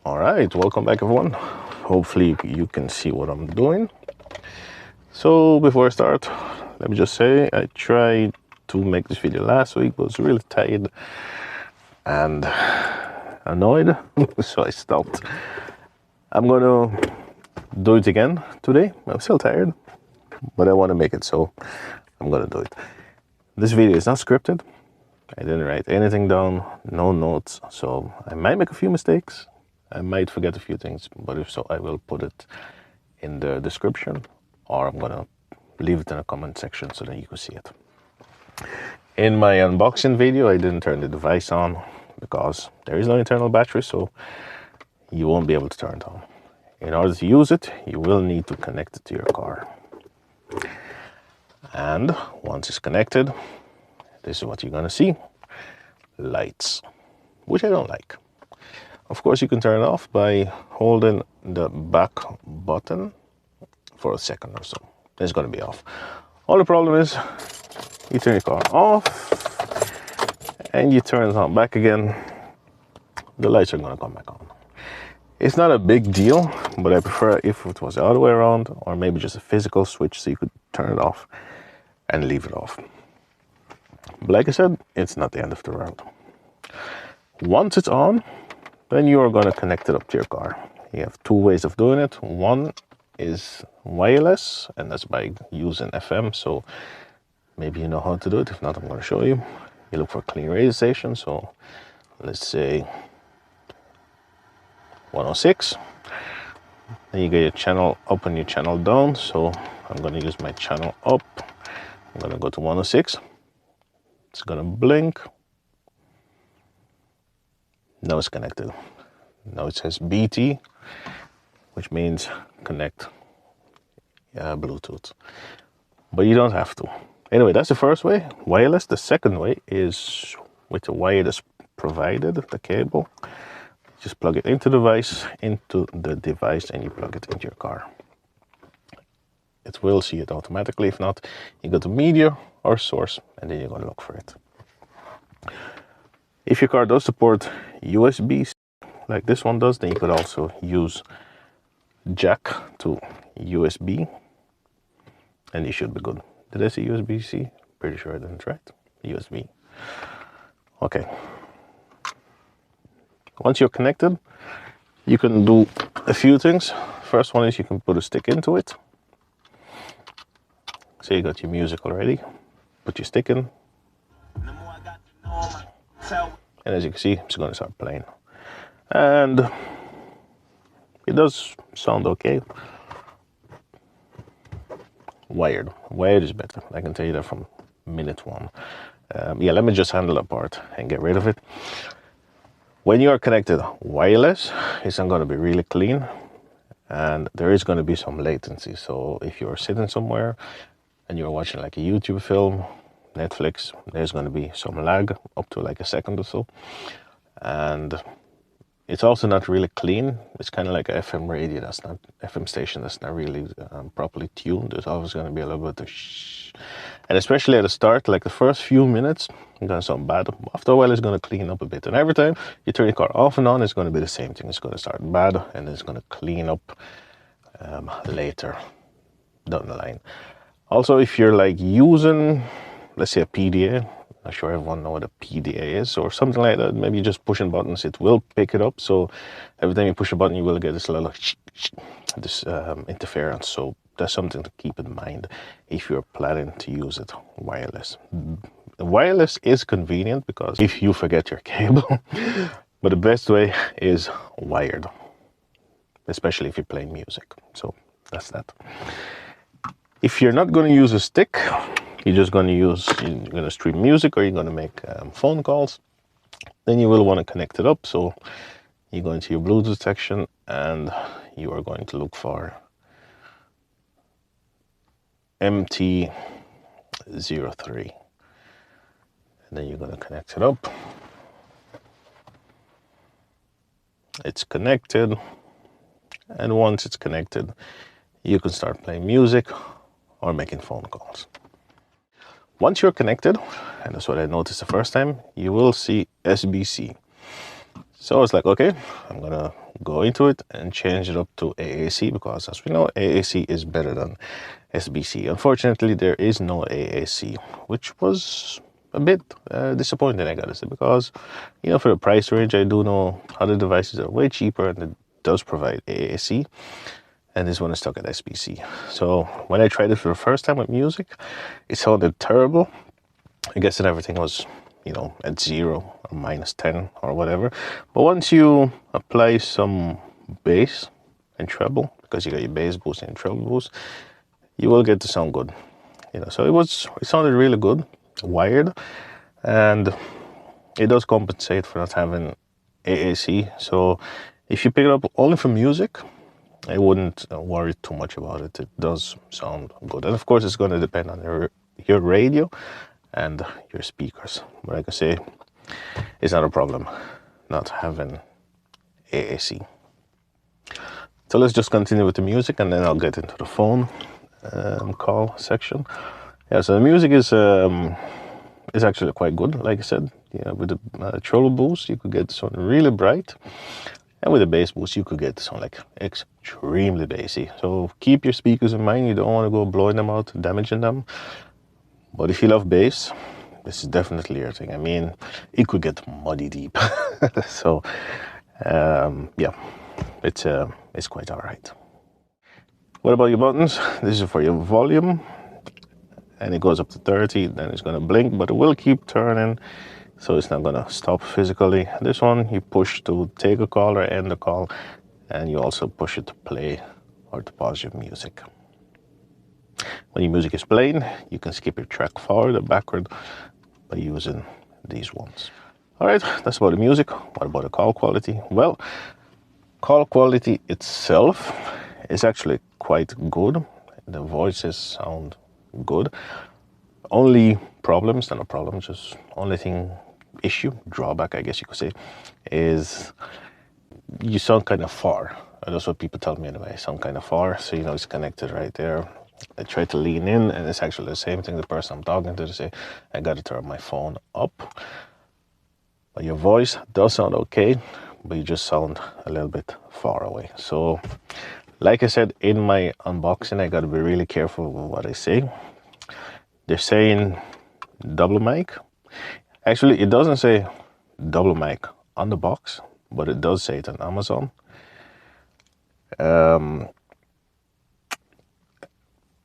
All right, welcome back everyone. Hopefully you can see what I'm doing. So before I start, let me just say I tried to make this video last week, but was really tired and annoyed, so I stopped. I'm gonna do it again today. I'm still tired, but I want to make it, so I'm gonna do it. This video is not scripted. I didn't write anything down, no notes, so I might make a few mistakes. I might forget a few things, but if so, I will put it in the description, or I'm gonna leave it in a comment section so that you can see it. In my unboxing video, I didn't turn the device on because there is no internal battery, so you won't be able to turn it on. In order to use it, you will need to connect it to your car. And once it's connected, this is what you're gonna see. Lights, which I don't like. Of course, you can turn it off by holding the back button for a second or so. It's going to be off. All the problem is you turn your car off and you turn it on back again. The lights are going to come back on. It's not a big deal, but I prefer if it was the other way around, or maybe just a physical switch so you could turn it off and leave it off. But like I said, it's not the end of the world. Once it's on, then you are going to connect it up to your car. You have two ways of doing it. One is wireless, and that's by using FM. So maybe you know how to do it. If not, I'm going to show you. You look for clean radio station. So let's say 106. Then you get your channel up and your channel down. So I'm going to use my channel up. I'm going to go to 106. It's going to blink. Now it's connected. Now it says BT, which means connect Bluetooth. But you don't have to. Anyway, that's the first way, wireless. The second way is with the wire that's provided, the cable. Just plug it into the device, and you plug it into your car. It will see it automatically. If not, you go to media or source, and then you're going to look for it. If your car does support USB, like this one does, then you could also use jack to USB, and you should be good. Did I say USB-C? Pretty sure I didn't, right? USB. Okay. Once you're connected, you can do a few things. First one is you can put a stick into it. So you got your music already. Put your stick in. And as you can see, it's going to start playing. And it does sound okay. Wired is better. I can tell you that from minute one. Yeah, let me just handle that part and get rid of it. When you are connected wireless, it's not going to be really clean. And there is going to be some latency. So if you're sitting somewhere and you're watching like a YouTube film, Netflix, there's going to be some lag up to like a second or so. And it's also not really clean. It's kind of like an FM radio that's not, FM station that's not really properly tuned. There's always going to be a little bit of shh. And especially at the start, like the first few minutes, it's going to sound bad. After a while, it's going to clean up a bit. And every time you turn your car off and on, it's going to be the same thing. It's going to start bad, and it's going to clean up later down the line. Also, if you're like using, let's say a PDA, not sure everyone knows what a PDA is, or something like that. Maybe just pushing buttons, it will pick it up. So every time you push a button, you will get this little interference. So that's something to keep in mind if you're planning to use it wireless. Wireless is convenient because if you forget your cable, but the best way is wired, especially if you're playing music. So that's that. If you're not going to use a stick, you're just going to stream music, or you're going to make phone calls, then you will want to connect it up. So you go into your Bluetooth section and you are going to look for MT03. And then you're going to connect it up. It's connected. And once it's connected, you can start playing music or making phone calls. Once you're connected, and that's what I noticed the first time, you will see SBC. So it's like, okay, I'm gonna go into it and change it up to AAC, because as we know, AAC is better than SBC. Unfortunately, there is no AAC, which was a bit disappointing, I gotta say, because, you know, for the price range, I do know other devices are way cheaper and it does provide AAC, and this one is stuck at SBC. So when I tried it for the first time with music, it sounded terrible. I guess that everything was, you know, at 0 or -10 or whatever. But once you apply some bass and treble, because you got your bass boost and treble boost, you will get to sound good. You know, so it sounded really good, wired, and it does compensate for not having AAC. So if you pick it up only for music, I wouldn't worry too much about it. It does sound good, and of course, it's going to depend on your radio and your speakers. But like I say, it's not a problem not having AAC. So let's just continue with the music, and then I'll get into the phone call section. Yeah, so the music is actually quite good. Like I said, yeah, with the treble boost, you could get the sound really bright, and with the bass boost, you could get the sound like extremely bassy. So keep your speakers in mind. You don't want to go blowing them out, damaging them. But if you love bass, this is definitely your thing. I mean, it could get muddy deep. So yeah, it's quite all right. What about your buttons? This is for your volume, and it goes up to 30, then it's going to blink, but it will keep turning, so it's not going to stop physically. This one you push to take a call or end a call, and you also push it to play or to pause your music. When your music is playing, you can skip your track forward or backward by using these ones. All right, that's about the music. What about the call quality? Well, call quality itself is actually quite good. The voices sound good. Only problems, not a problem, just only issue, drawback, I guess you could say, is you sound kind of far. That's what people tell me anyway, I sound kind of far. So, you know, it's connected right there. I try to lean in, and it's actually the same thing. The person I'm talking to, they say, I got to turn my phone up. But your voice does sound okay, but you just sound a little bit far away. So, like I said in my unboxing, I got to be really careful with what I say. They're saying double mic. Actually, it doesn't say double mic on the box, but it does say it on Amazon.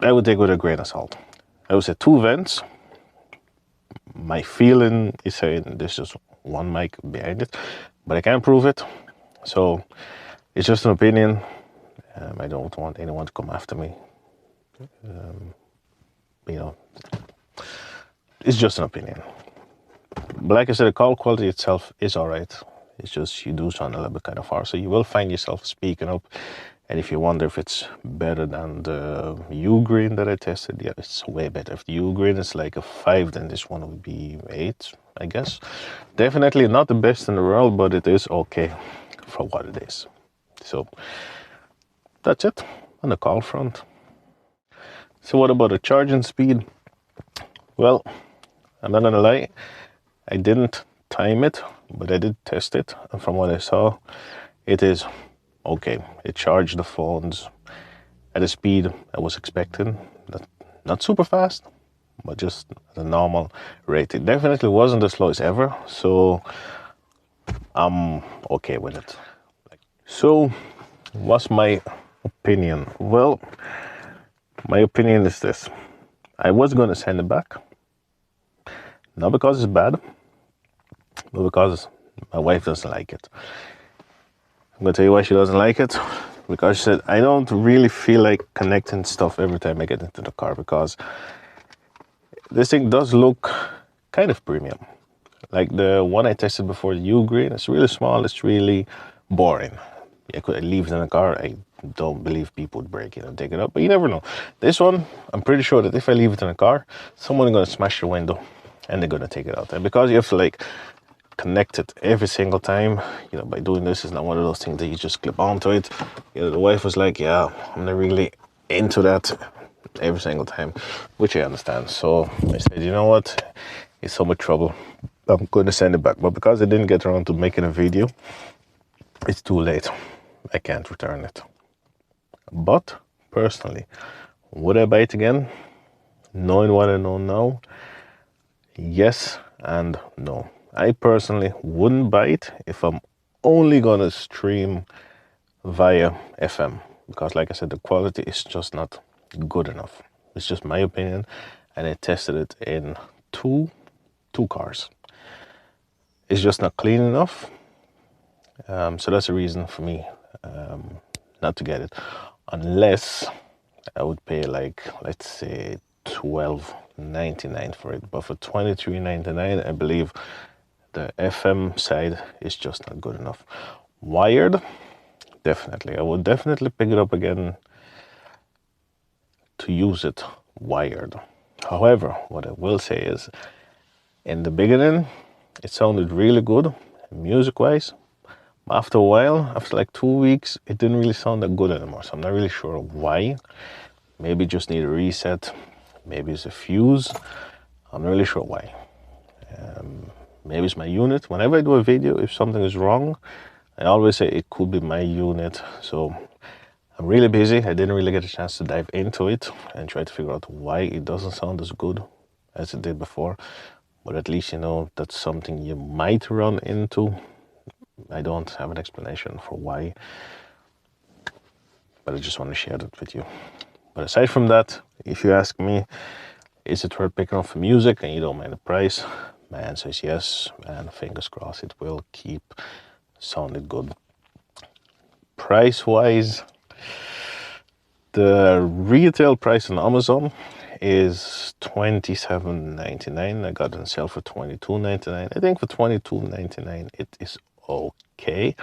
I would take it with a grain of salt. I would say 2 vents. My feeling is saying there's just 1 mic behind it, but I can't prove it. So it's just an opinion. I don't want anyone to come after me. You know, it's just an opinion. But like I said, the call quality itself is all right. It's just you do sound a little bit kind of far. So you will find yourself speaking up. And if you wonder if it's better than the U-Green that I tested, yeah, it's way better. If the U-Green is like a 5, then this one would be 8, I guess. Definitely not the best in the world, but it is okay for what it is. So that's it on the call front. So what about the charging speed? Well, I'm not gonna lie, I didn't time it, but I did test it. And from what I saw, it is okay. It charged the phones at a speed I was expecting. Not super fast, but just at a normal rate. It definitely wasn't the slowest ever, so I'm okay with it. So, what's my opinion? Well, my opinion is this. I was going to send it back. Not because it's bad, but because my wife doesn't like it. I'm going to tell you why she doesn't like it. Because she said, I don't really feel like connecting stuff every time I get into the car, because this thing does look kind of premium. Like the one I tested before, the U-Green, it's really small, it's really boring. I could leave it in the car. I don't believe people would break it and take it up, but you never know. This one, I'm pretty sure that if I leave it in the car, someone is going to smash the window and they're going to take it out. And because you have to like connect it every single time, you know, by doing this, is not one of those things that you just clip onto it. You know, the wife was like, yeah, I'm not really into that every single time, which I understand. So I said, you know what, it's so much trouble, I'm going to send it back. But because I didn't get around to making a video, it's too late. I can't return it. But personally, would I buy it again? Knowing what I know now, yes and no. I personally wouldn't buy it if I'm only gonna stream via FM, because like I said, the quality is just not good enough. It's just my opinion, and I tested it in two cars. It's just not clean enough. So that's a reason for me not to get it, unless I would pay like, let's say $12.99 for it. But for $23.99, I believe the FM side is just not good enough. Wired, definitely. I would definitely pick it up again to use it wired. However, what I will say is, in the beginning, it sounded really good, music-wise. After a while, after like 2 weeks, it didn't really sound that good anymore. So I'm not really sure why. Maybe just need a reset. Maybe it's a fuse. I'm not really sure why. Maybe it's my unit. Whenever I do a video, if something is wrong, I always say it could be my unit. So I'm really busy. I didn't really get a chance to dive into it and try to figure out why it doesn't sound as good as it did before. But at least you know that's something you might run into. I don't have an explanation for why, but I just want to share that with you. But aside from that, if you ask me, is it worth picking up for music and you don't mind the price? My answer is yes, and fingers crossed it will keep sounding good. Price-wise, the retail price on Amazon is $27.99. I got it on sale for $22.99. I think for $22.99 it is okay.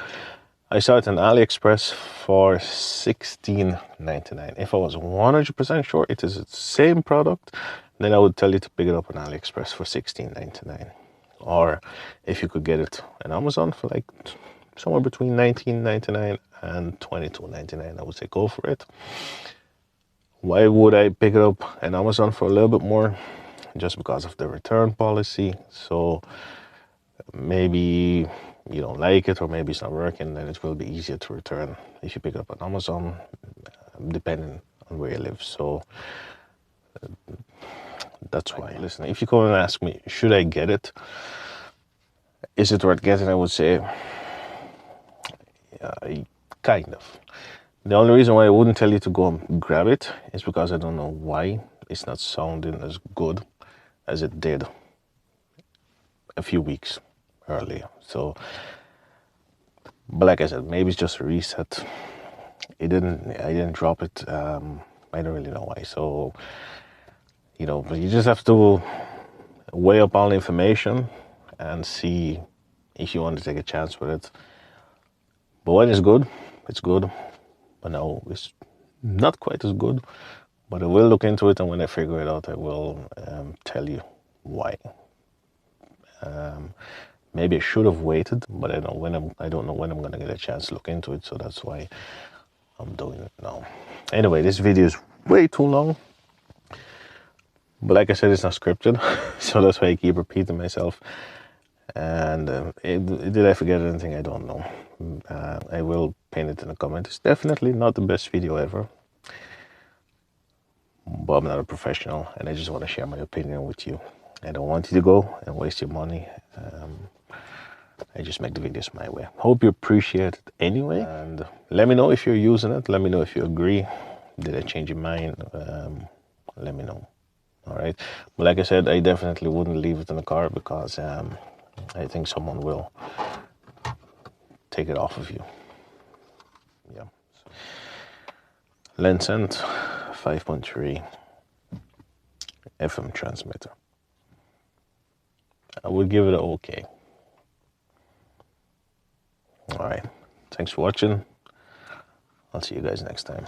I saw it on AliExpress for $16.99. If I was 100% sure it is the same product, then I would tell you to pick it up on AliExpress for $16.99. Or if you could get it on Amazon for like somewhere between $19.99 and $22.99, I would say go for it. Why would I pick it up on Amazon for a little bit more? Just because of the return policy. So maybe you don't like it, or maybe it's not working, then it will be easier to return if you pick it up on Amazon, depending on where you live. So that's why. Listen, if you come and ask me, should I get it? Is it worth getting? I would say, kind of. The only reason why I wouldn't tell you to go and grab it is because I don't know why it's not sounding as good as it did a few weeks earlier. So, but like I said, maybe it's just a reset. I didn't drop it. I don't really know why. So, you know, but you just have to weigh up all the information and see if you want to take a chance with it. But when it's good, it's good. But now it's not quite as good. But I will look into it, and when I figure it out, I will tell you why. Maybe I should have waited, but I don't know when I'm gonna get a chance to look into it. So that's why I'm doing it now. Anyway, this video is way too long. But like I said, it's not scripted, so that's why I keep repeating myself. And did I forget anything? I don't know. I will pin it in the comment. It's definitely not the best video ever, but I'm not a professional, and I just want to share my opinion with you. I don't want you to go and waste your money. I just make the videos my way. Hope you appreciate it anyway, and let me know if you're using it. Let me know if you agree. Did I change your mind? Let me know. All right. But like I said, I definitely wouldn't leave it in the car, because I think someone will take it off of you. Yeah. Lencent 5.3 FM transmitter. I would give it an okay. All right. Thanks for watching. I'll see you guys next time.